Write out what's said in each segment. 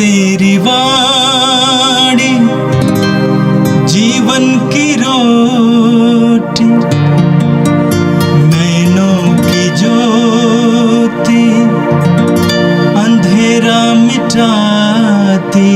तेरी वाणी जीवन की रोटी, नैनों की ज्योति अंधेरा मिटाती।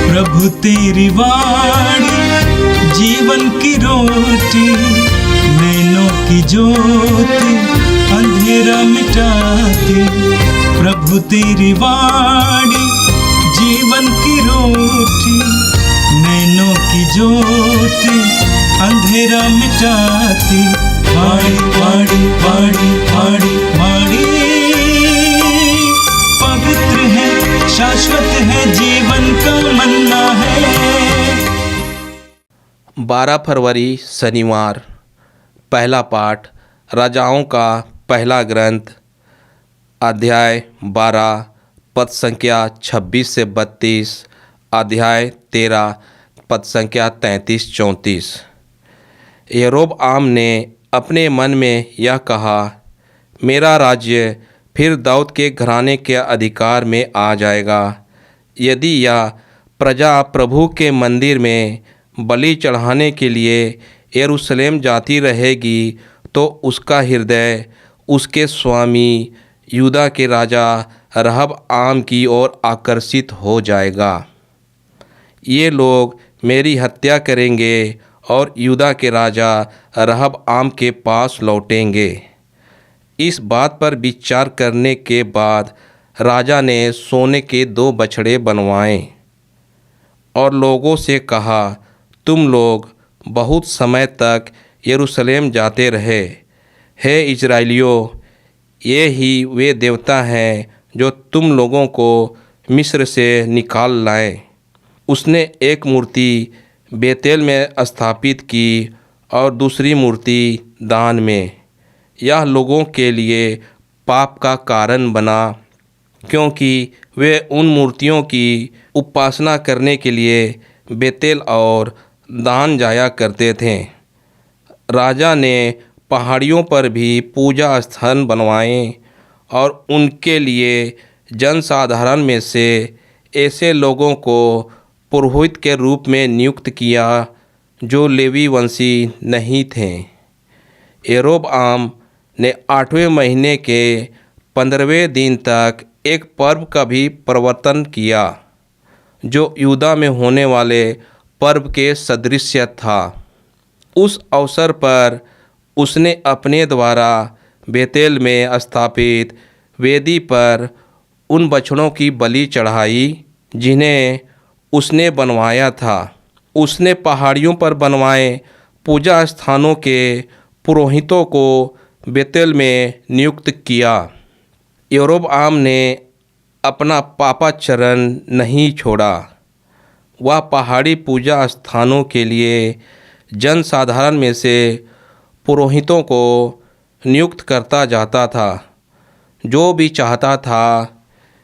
प्रभु तेरी वाणी जीवन की रोटी, नैनों की ज्योति अंधेरा मिटाती। प्रभु तेरी वाणी जीवन की रोटी, नैनों की ज्योति अंधेरा मिटाती। वाणी वाणी वाणी वाणी वाणी पवित्र है, शाश्वत है, जीवन का मन्ना है। 12 फरवरी शनिवार। पहला पाठ राजाओं का पहला ग्रंथ, अध्याय 12, पद संख्या 26 से 32, अध्याय 13, पद संख्या 33-34। यरोबआम ने अपने मन में यह कहा, मेरा राज्य फिर दाऊद के घराने के अधिकार में आ जाएगा। यदि यह प्रजा प्रभु के मंदिर में बलि चढ़ाने के लिए यरूशलेम जाती रहेगी तो उसका हृदय उसके स्वामी यूदा के राजा रहबआम की ओर आकर्षित हो जाएगा। ये लोग मेरी हत्या करेंगे और यूदा के राजा रहबआम के पास लौटेंगे। इस बात पर विचार करने के बाद राजा ने सोने के 2 बछड़े बनवाए और लोगों से कहा, तुम लोग बहुत समय तक यरूशलेम जाते रहे। हे इजराइलियों, ये ही वे देवता हैं जो तुम लोगों को मिस्र से निकाल लाए। उसने एक मूर्ति बेतेल में स्थापित की और दूसरी मूर्ति दान में। यह लोगों के लिए पाप का कारण बना, क्योंकि वे उन मूर्तियों की उपासना करने के लिए बेतेल और दान जाया करते थे। राजा ने पहाड़ियों पर भी पूजा स्थान बनवाए और उनके लिए जनसाधारण में से ऐसे लोगों को पुरोहित के रूप में नियुक्त किया जो लेवी वंशी नहीं थे। यरोबआम ने 8वें महीने के 15वें दिन तक एक पर्व का भी प्रवर्तन किया, जो यूदा में होने वाले पर्व के सदृश था। उस अवसर पर उसने अपने द्वारा बेतेल में स्थापित वेदी पर उन बछड़ों की बलि चढ़ाई जिन्हें उसने बनवाया था। उसने पहाड़ियों पर बनवाए पूजा स्थानों के पुरोहितों को बेतेल में नियुक्त किया। यरोबआम ने अपना पापाचरण नहीं छोड़ा। वह पहाड़ी पूजा स्थानों के लिए जनसाधारण में से पुरोहितों को नियुक्त करता जाता था। जो भी चाहता था,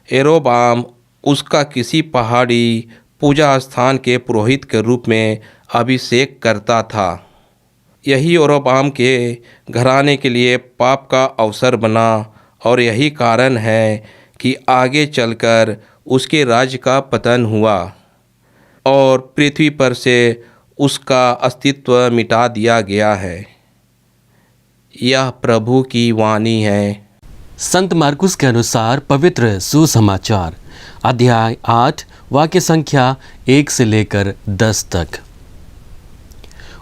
यरोबआम उसका किसी पहाड़ी पूजा स्थान के पुरोहित के रूप में अभिषेक करता था। यही यरोबआम के घराने के लिए पाप का अवसर बना और यही कारण है कि आगे चलकर उसके राज्य का पतन हुआ और पृथ्वी पर से उसका अस्तित्व मिटा दिया गया है। यह प्रभु की वाणी है। संत मार्कुस के अनुसार पवित्र सुसमाचार, अध्याय 8, वाक्य संख्या 1 से लेकर 10 तक।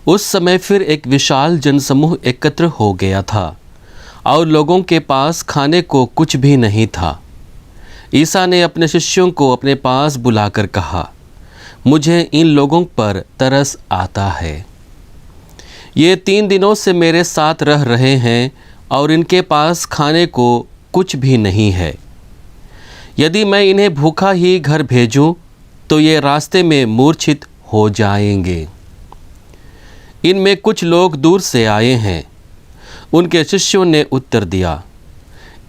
उस समय फिर एक विशाल जनसमूह एकत्र हो गया था और लोगों के पास खाने को कुछ भी नहीं था। ईसा ने अपने शिष्यों को अपने पास बुलाकर कहा, मुझे इन लोगों पर तरस आता है। ये 3 दिनों से मेरे साथ रह रहे हैं और इनके पास खाने को कुछ भी नहीं है। यदि मैं इन्हें भूखा ही घर भेजूं तो ये रास्ते में मूर्छित हो जाएंगे। इनमें कुछ लोग दूर से आए हैं। उनके शिष्यों ने उत्तर दिया,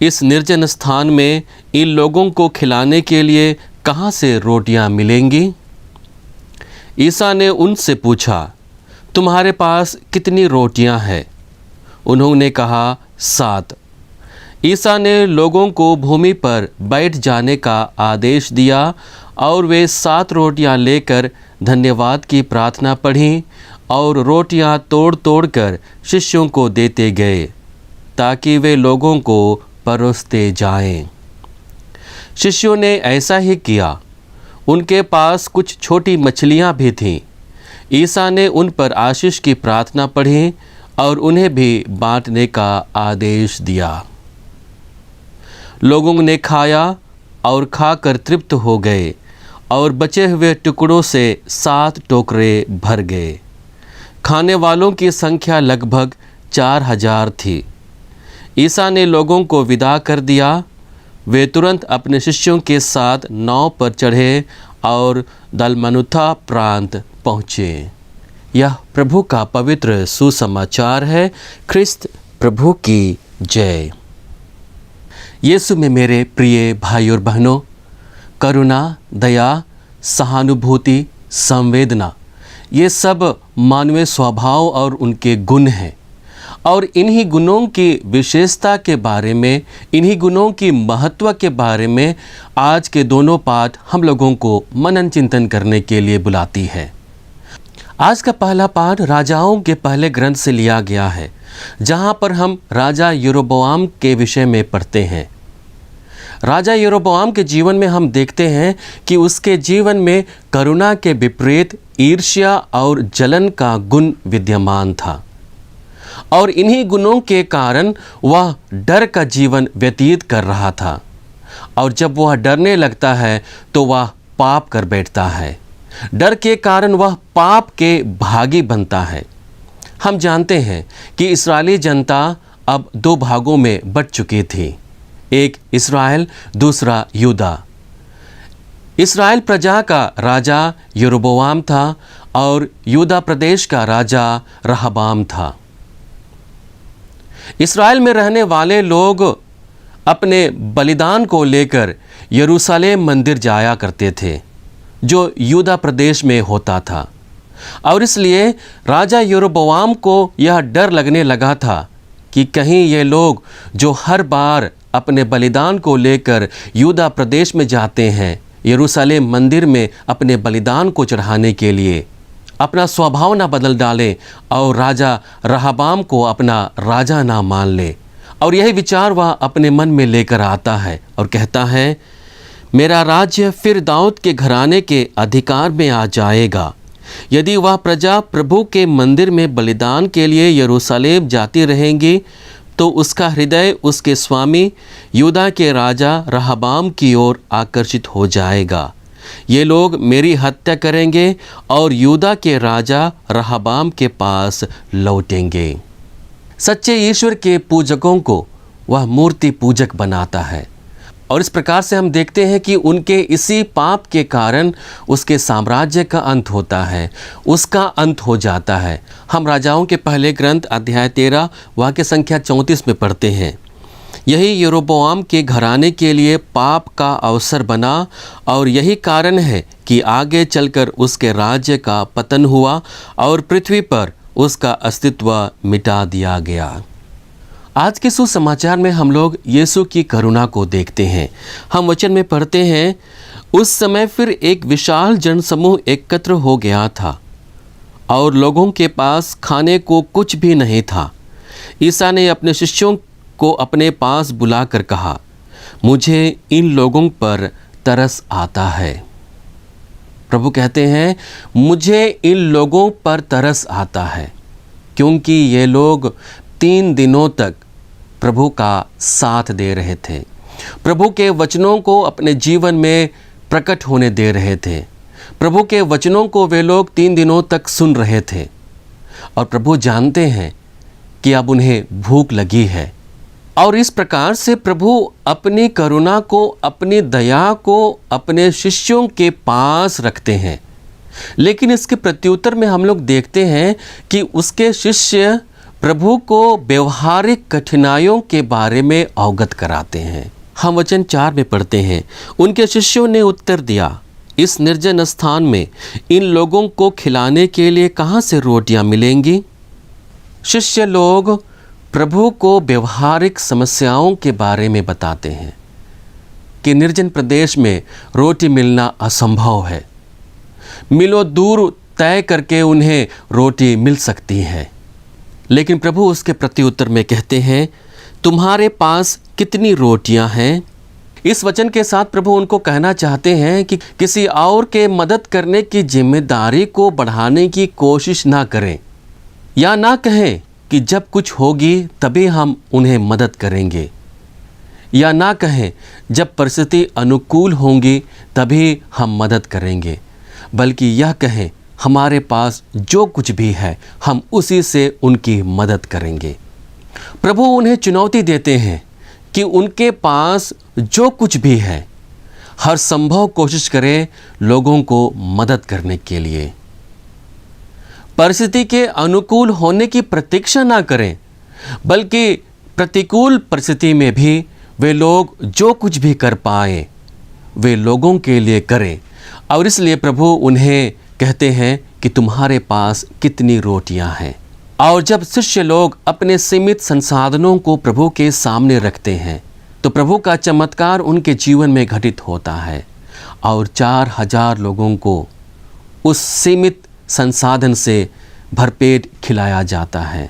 इस निर्जन स्थान में इन लोगों को खिलाने के लिए कहाँ से रोटियां मिलेंगी? ईसा ने उनसे पूछा, तुम्हारे पास कितनी रोटियां हैं? उन्होंने कहा, 7। ईसा ने लोगों को भूमि पर बैठ जाने का आदेश दिया और वे 7 रोटियां लेकर धन्यवाद की प्रार्थना पढ़ी और रोटियां तोड़ तोड़ कर शिष्यों को देते गए ताकि वे लोगों को परोसते जाएं। शिष्यों ने ऐसा ही किया। उनके पास कुछ छोटी मछलियां भी थीं। ईसा ने उन पर आशीष की प्रार्थना पढ़ी और उन्हें भी बांटने का आदेश दिया। लोगों ने खाया और खाकर तृप्त हो गए और बचे हुए टुकड़ों से 7 टोकरे भर गए। खाने वालों की संख्या लगभग 4000 थी। ईसा ने लोगों को विदा कर दिया। वे तुरंत अपने शिष्यों के साथ नाव पर चढ़े और दलमनुथा प्रांत पहुँचे। यह प्रभु का पवित्र सुसमाचार है। ख्रिस्त प्रभु की जय। यीशु में मेरे प्रिय भाई और बहनों, करुणा, दया, सहानुभूति, संवेदना, ये सब मानवीय स्वभाव और उनके गुण हैं। और इन्हीं गुणों की विशेषता के बारे में, इन्हीं गुणों की महत्व के बारे में आज के दोनों पाठ हम लोगों को मनन चिंतन करने के लिए बुलाती है। आज का पहला पाठ राजाओं के पहले ग्रंथ से लिया गया है, जहाँ पर हम राजा यरोबोआम के विषय में पढ़ते हैं। राजा यरोबोआम के जीवन में हम देखते हैं कि उसके जीवन में करुणा के विपरीत ईर्ष्या और जलन का गुण विद्यमान था और इन्हीं गुणों के कारण वह डर का जीवन व्यतीत कर रहा था। और जब वह डरने लगता है तो वह पाप कर बैठता है। डर के कारण वह पाप के भागी बनता है। हम जानते हैं कि इस्राएली जनता अब 2 भागों में बंट चुकी थी, एक इस्राएल, दूसरा यूदा। इस्राएल प्रजा का राजा यरोबोआम था और यूदा प्रदेश का राजा रहबाम था। इस्राएल में रहने वाले लोग अपने बलिदान को लेकर यरूशलेम मंदिर जाया करते थे, जो यूदा प्रदेश में होता था। और इसलिए राजा यरोबोआम को यह डर लगने लगा था कि कहीं ये लोग जो हर बार अपने बलिदान को लेकर यूदा प्रदेश में जाते हैं, यरूशलेम मंदिर में अपने बलिदान को चढ़ाने के लिए, अपना स्वभाव ना बदल डालें और राजा रहबाम को अपना राजा ना मान ले। और यही विचार वह अपने मन में लेकर आता है और कहता है, मेरा राज्य फिर दाऊद के घराने के अधिकार में आ जाएगा। यदि वह प्रजा प्रभु के मंदिर में बलिदान के लिए यरूशलेम जाती रहेंगी तो उसका हृदय उसके स्वामी यूदा के राजा रहबाम की ओर आकर्षित हो जाएगा। ये लोग मेरी हत्या करेंगे और यूदा के राजा रहबाम के पास लौटेंगे। सच्चे ईश्वर के पूजकों को वह मूर्ति पूजक बनाता है और इस प्रकार से हम देखते हैं कि उनके इसी पाप के कारण उसके साम्राज्य का अंत होता है, उसका अंत हो जाता है। हम राजाओं के पहले ग्रंथ अध्याय 13 वाक्य संख्या 34 में पढ़ते हैं, यही यरोबोआम के घराने के लिए पाप का अवसर बना और यही कारण है कि आगे चलकर उसके राज्य का पतन हुआ और पृथ्वी पर उसका अस्तित्व मिटा दिया गया। आज के सुसमाचार में हम लोग यीशु की करुणा को देखते हैं। हम वचन में पढ़ते हैं, उस समय फिर एक विशाल जनसमूह एकत्र हो गया था और लोगों के पास खाने को कुछ भी नहीं था। ईसा ने अपने शिष्यों को अपने पास बुलाकर कहा, मुझे इन लोगों पर तरस आता है। प्रभु कहते हैं, मुझे इन लोगों पर तरस आता है, क्योंकि ये लोग 3 दिनों तक प्रभु का साथ दे रहे थे, प्रभु के वचनों को अपने जीवन में प्रकट होने दे रहे थे। प्रभु के वचनों को वे लोग 3 दिनों तक सुन रहे थे और प्रभु जानते हैं कि अब उन्हें भूख लगी है। और इस प्रकार से प्रभु अपनी करुणा को, अपनी दया को अपने शिष्यों के पास रखते हैं। लेकिन इसके प्रत्युत्तर में हम लोग देखते हैं कि उसके शिष्य प्रभु को व्यवहारिक कठिनाइयों के बारे में अवगत कराते हैं। हम वचन 4 में पढ़ते हैं, उनके शिष्यों ने उत्तर दिया, इस निर्जन स्थान में इन लोगों को खिलाने के लिए कहाँ से रोटियां मिलेंगी? शिष्य लोग प्रभु को व्यवहारिक समस्याओं के बारे में बताते हैं कि निर्जन प्रदेश में रोटी मिलना असंभव है। मीलों दूर तय करके उन्हें रोटी मिल सकती है, लेकिन प्रभु उसके प्रत्युत्तर में कहते हैं, तुम्हारे पास कितनी रोटियां हैं? इस वचन के साथ प्रभु उनको कहना चाहते हैं कि किसी और के मदद करने की जिम्मेदारी को बढ़ाने की कोशिश ना करें, या ना कहें कि जब कुछ होगी तभी हम उन्हें मदद करेंगे, या ना कहें जब परिस्थिति अनुकूल होंगी तभी हम मदद करेंगे, बल्कि यह कहें हमारे पास जो कुछ भी है हम उसी से उनकी मदद करेंगे। प्रभु उन्हें चुनौती देते हैं कि उनके पास जो कुछ भी है हर संभव कोशिश करें लोगों को मदद करने के लिए। परिस्थिति के अनुकूल होने की प्रतीक्षा ना करें, बल्कि प्रतिकूल परिस्थिति में भी वे लोग जो कुछ भी कर पाए वे लोगों के लिए करें। और इसलिए प्रभु उन्हें कहते हैं कि तुम्हारे पास कितनी रोटियां हैं। और जब शिष्य लोग अपने सीमित संसाधनों को प्रभु के सामने रखते हैं तो प्रभु का चमत्कार उनके जीवन में घटित होता है और 4000 लोगों को उस सीमित संसाधन से भरपेट खिलाया जाता है।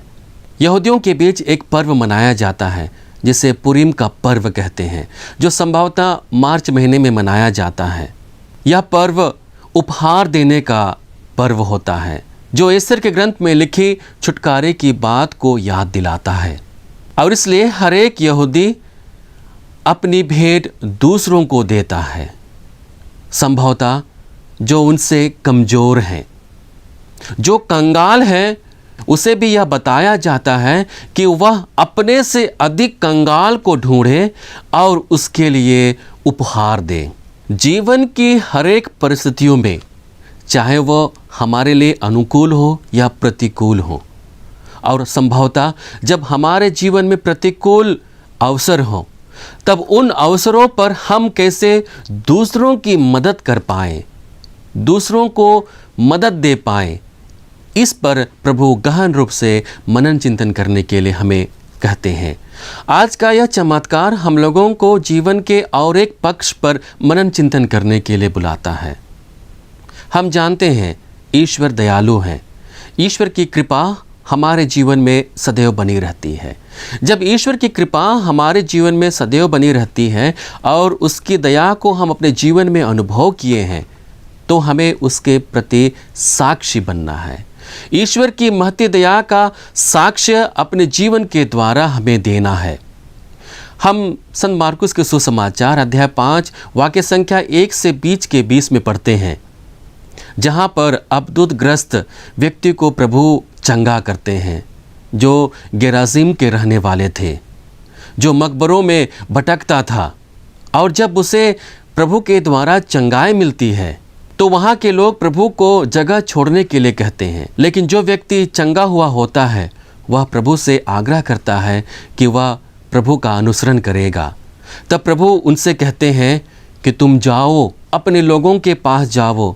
यहूदियों के बीच एक पर्व मनाया जाता है जिसे पुरीम का पर्व कहते हैं, जो संभवतः मार्च महीने में मनाया जाता है। यह पर्व उपहार देने का पर्व होता है, जो ईस्टर के ग्रंथ में लिखी छुटकारे की बात को याद दिलाता है। और इसलिए हर एक यहूदी अपनी भेंट दूसरों को देता है, संभवतः जो उनसे कमज़ोर हैं। जो कंगाल है उसे भी यह बताया जाता है कि वह अपने से अधिक कंगाल को ढूंढे और उसके लिए उपहार दे। जीवन की हर एक परिस्थितियों में, चाहे वह हमारे लिए अनुकूल हो या प्रतिकूल हो, और संभवतः जब हमारे जीवन में प्रतिकूल अवसर हो तब उन अवसरों पर हम कैसे दूसरों की मदद कर पाएं, दूसरों को मदद दे पाएं, इस पर प्रभु गहन रूप से मनन चिंतन करने के लिए हमें कहते हैं। आज का यह चमत्कार हम लोगों को जीवन के और एक पक्ष पर मनन चिंतन करने के लिए बुलाता है। हम जानते हैं ईश्वर दयालु हैं। ईश्वर की कृपा हमारे जीवन में सदैव बनी रहती है। जब ईश्वर की कृपा हमारे जीवन में सदैव बनी रहती है और उसकी दया को हम अपने जीवन में अनुभव किए हैं, तो हमें उसके प्रति साक्षी बनना है। ईश्वर की महती दया का साक्ष्य अपने जीवन के द्वारा हमें देना है। हम संत मार्कुस के सुसमाचार अध्याय 5 वाक्य संख्या 1 से 20 में पढ़ते हैं, जहाँ पर अबदूतग्रस्त व्यक्ति को प्रभु चंगा करते हैं, जो गेराजिम के रहने वाले थे, जो मकबरों में भटकता था। और जब उसे प्रभु के द्वारा चंगाई मिलती है तो वहाँ के लोग प्रभु को जगह छोड़ने के लिए कहते हैं। लेकिन जो व्यक्ति चंगा हुआ होता है वह प्रभु से आग्रह करता है कि वह प्रभु का अनुसरण करेगा। तब प्रभु उनसे कहते हैं कि तुम जाओ, अपने लोगों के पास जाओ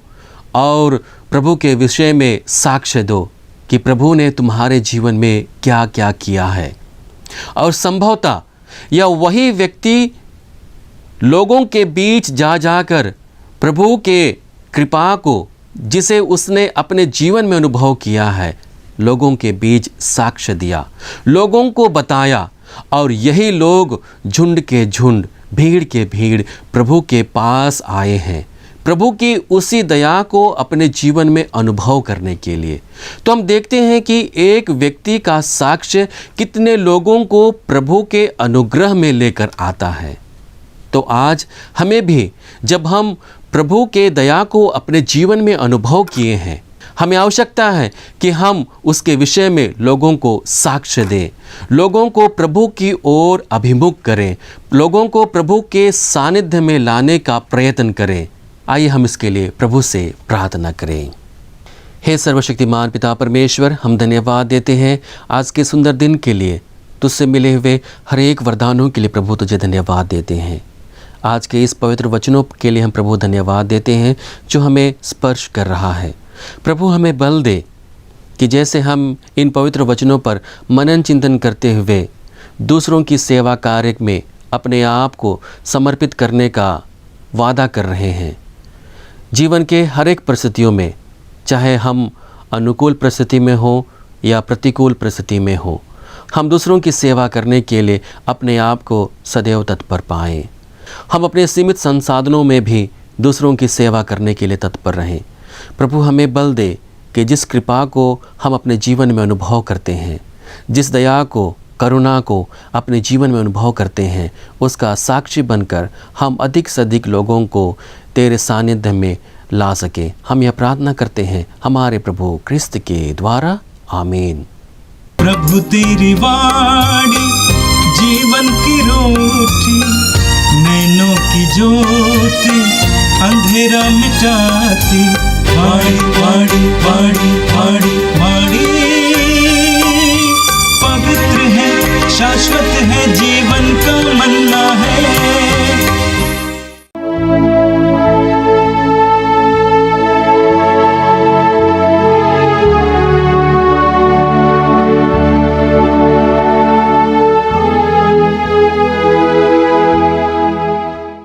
और प्रभु के विषय में साक्ष्य दो कि प्रभु ने तुम्हारे जीवन में क्या क्या किया है। और संभवतः यह वही व्यक्ति लोगों के बीच जा जाकर प्रभु के कृपा को, जिसे उसने अपने जीवन में अनुभव किया है, लोगों के बीच साक्ष्य दिया, लोगों को बताया। और यही लोग झुंड के झुंड, भीड़ के भीड़ प्रभु के पास आए हैं, प्रभु की उसी दया को अपने जीवन में अनुभव करने के लिए। तो हम देखते हैं कि एक व्यक्ति का साक्ष्य कितने लोगों को प्रभु के अनुग्रह में लेकर आता है। तो आज हमें भी, जब हम प्रभु के दया को अपने जीवन में अनुभव किए हैं, हमें आवश्यकता है कि हम उसके विषय में लोगों को साक्ष्य दें, लोगों को प्रभु की ओर अभिमुख करें, लोगों को प्रभु के सानिध्य में लाने का प्रयत्न करें। आइए हम इसके लिए प्रभु से प्रार्थना करें। हे सर्वशक्तिमान पिता परमेश्वर, हम धन्यवाद देते हैं आज के सुंदर दिन के लिए। तुझसे मिले हुए हर एक वरदानों के लिए प्रभु तुझे धन्यवाद देते हैं। आज के इस पवित्र वचनों के लिए हम प्रभु धन्यवाद देते हैं जो हमें स्पर्श कर रहा है। प्रभु हमें बल दे कि जैसे हम इन पवित्र वचनों पर मनन चिंतन करते हुए दूसरों की सेवा कार्य में अपने आप को समर्पित करने का वादा कर रहे हैं। जीवन के हर एक परिस्थितियों में, चाहे हम अनुकूल परिस्थिति में हो या प्रतिकूल परिस्थिति में हो, हम दूसरों की सेवा करने के लिए अपने आप को सदैव तत्पर पाएं। हम अपने सीमित संसाधनों में भी दूसरों की सेवा करने के लिए तत्पर रहें। प्रभु हमें बल दे कि जिस कृपा को हम अपने जीवन में अनुभव करते हैं, जिस दया को, करुणा को अपने जीवन में अनुभव करते हैं, उसका साक्षी बनकर हम अधिक से अधिक लोगों को तेरे सानिध्य में ला सके। हम यह प्रार्थना करते हैं हमारे प्रभु क्रिस्त के द्वारा, आमीन। प्रभु तेरी वाणी जीवन की रोटी, नैनों की ज्योति अंधेरा मिटाती। वाणी वाणी वाणी वाणी